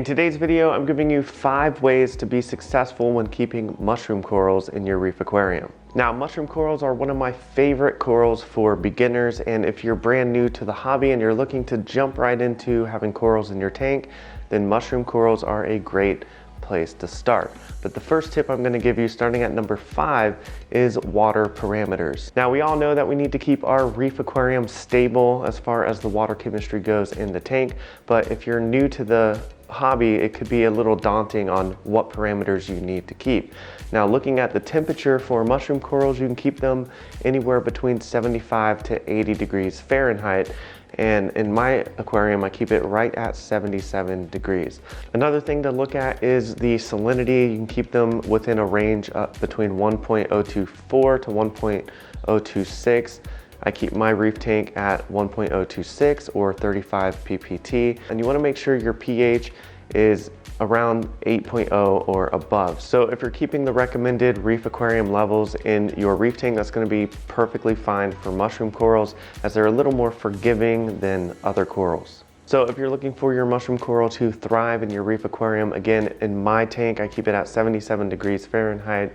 In today's video, I'm giving you 5 ways to be successful when keeping mushroom corals in your reef aquarium. Now, mushroom corals are one of my favorite corals for beginners, and if you're brand new to the hobby and you're looking to jump right into having corals in your tank, then mushroom corals are a great place to start. But the first tip I'm going to give you, starting at number 5, is water parameters. Now, we all know that we need to keep our reef aquarium stable as far as the water chemistry goes in the tank, but if you're new to the hobby, it could be a little daunting on what parameters you need to keep. Now, looking at the temperature for mushroom corals, you can keep them anywhere between 75 to 80 degrees Fahrenheit. And in my aquarium, I keep it right at 77 degrees. Another thing to look at is the salinity. You can keep them within a range between 1.024 to 1.026. I keep my reef tank at 1.026 or 35 ppt. And you want to make sure your pH is around 8.0 or above. So if you're keeping the recommended reef aquarium levels in your reef tank, that's going to be perfectly fine for mushroom corals, as they're a little more forgiving than other corals. So if you're looking for your mushroom coral to thrive in your reef aquarium, again, in my tank, I keep it at 77 degrees Fahrenheit,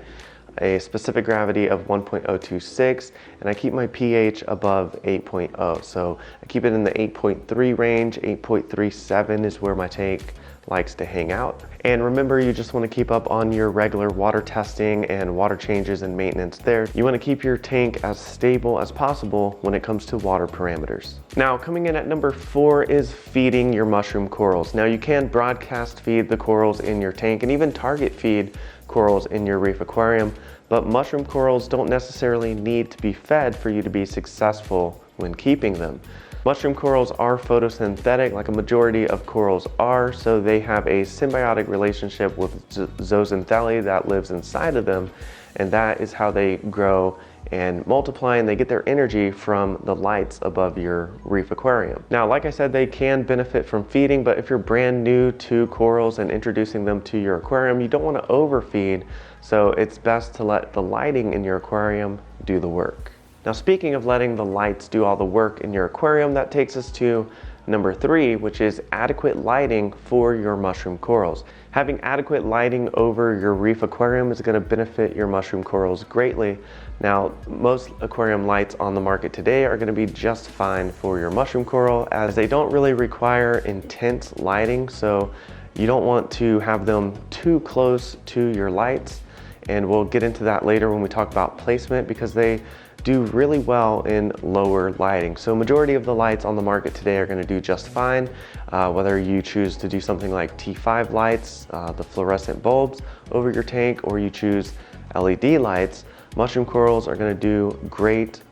a specific gravity of 1.026, and I keep my pH above 8.0. So I keep it in the 8.3 range. 8.37 is where my tank likes to hang out. And remember, you just want to keep up on your regular water testing and water changes and maintenance there. You want to keep your tank as stable as possible when it comes to water parameters. Now, coming in at number 4 is feeding your mushroom corals. Now, you can broadcast feed the corals in your tank and even target feed corals in your reef aquarium, but mushroom corals don't necessarily need to be fed for you to be successful when keeping them. Mushroom corals are photosynthetic, like a majority of corals are, so they have a symbiotic relationship with zooxanthellae that lives inside of them, and that is how they grow and multiply, and they get their energy from the lights above your reef aquarium. Now, like I said, they can benefit from feeding, but if you're brand new to corals and introducing them to your aquarium, you don't want to overfeed, so it's best to let the lighting in your aquarium do the work. Now, speaking of letting the lights do all the work in your aquarium, that takes us to number 3, which is adequate lighting for your mushroom corals. Having adequate lighting over your reef aquarium is going to benefit your mushroom corals greatly. Now, most aquarium lights on the market today are going to be just fine for your mushroom coral, as they don't really require intense lighting, so you don't want to have them too close to your lights. And we'll get into that later when we talk about placement, because they do really well in lower lighting. So majority of the lights on the market today are going to do just fine, whether you choose to do something like T5 lights, the fluorescent bulbs over your tank, or you choose LED lights. Mushroom corals are going to do great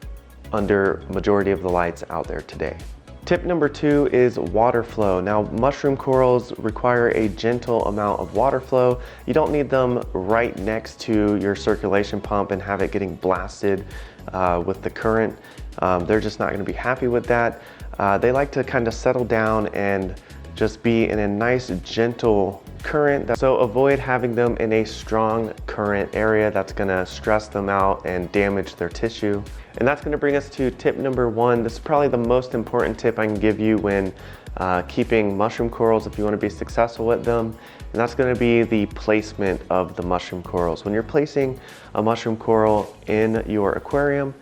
under majority of the lights out there today. Tip number 2 is water flow. Now, mushroom corals require a gentle amount of water flow. You don't need them right next to your circulation pump and have it getting blasted with the current. They're just not going to be happy with that. They like to kind of settle down and just be in a nice gentle current. So avoid having them in a strong current area that's going to stress them out and damage their tissue. And that's going to bring us to tip number 1. This is probably the most important tip I can give you when keeping mushroom corals if you want to be successful with them. And that's going to be the placement of the mushroom corals. When you're placing a mushroom coral in your aquarium,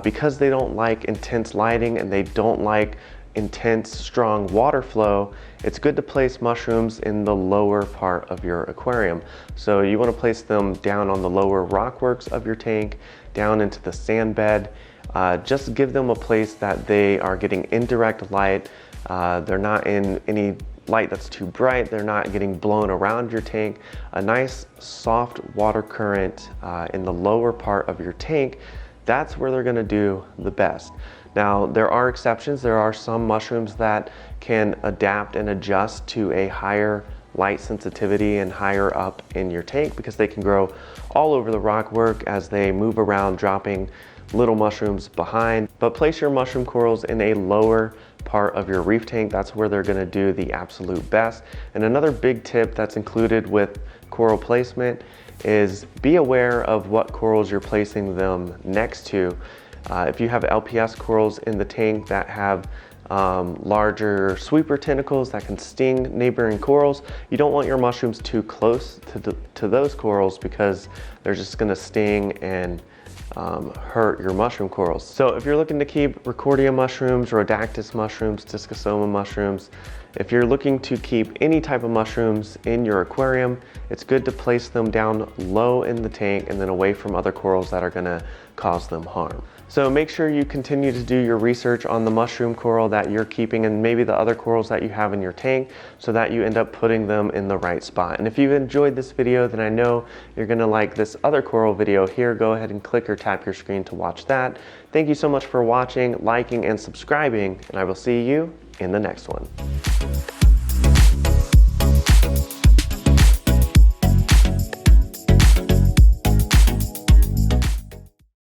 because they don't like intense lighting and they don't like intense, strong water flow, it's good to place mushrooms in the lower part of your aquarium. So you want to place them down on the lower rockworks of your tank, down into the sand bed. Just give them a place that they are getting indirect light. They're not in any light that's too bright. They're not getting blown around your tank. A nice soft water current in the lower part of your tank, that's where they're going to do the best. Now, there are exceptions. There are some mushrooms that can adapt and adjust to a higher light sensitivity and higher up in your tank, because they can grow all over the rockwork as they move around, dropping little mushrooms behind. But place your mushroom corals in a lower part of your reef tank. That's where they're going to do the absolute best. And another big tip that's included with coral placement is be aware of what corals you're placing them next to. If you have LPS corals in the tank that have larger sweeper tentacles that can sting neighboring corals. You don't want your mushrooms too close to those corals because they're just gonna sting and hurt your mushroom corals. So if you're looking to keep Ricordea mushrooms, Rhodactis mushrooms, Discosoma mushrooms, if you're looking to keep any type of mushrooms in your aquarium, it's good to place them down low in the tank and then away from other corals that are gonna cause them harm. So make sure you continue to do your research on the mushroom coral that you're keeping and maybe the other corals that you have in your tank so that you end up putting them in the right spot. And if you've enjoyed this video, then I know you're gonna like this other coral video here. Go ahead and click or tap your screen to watch that. Thank you so much for watching, liking, and subscribing, and I will see you in the next one.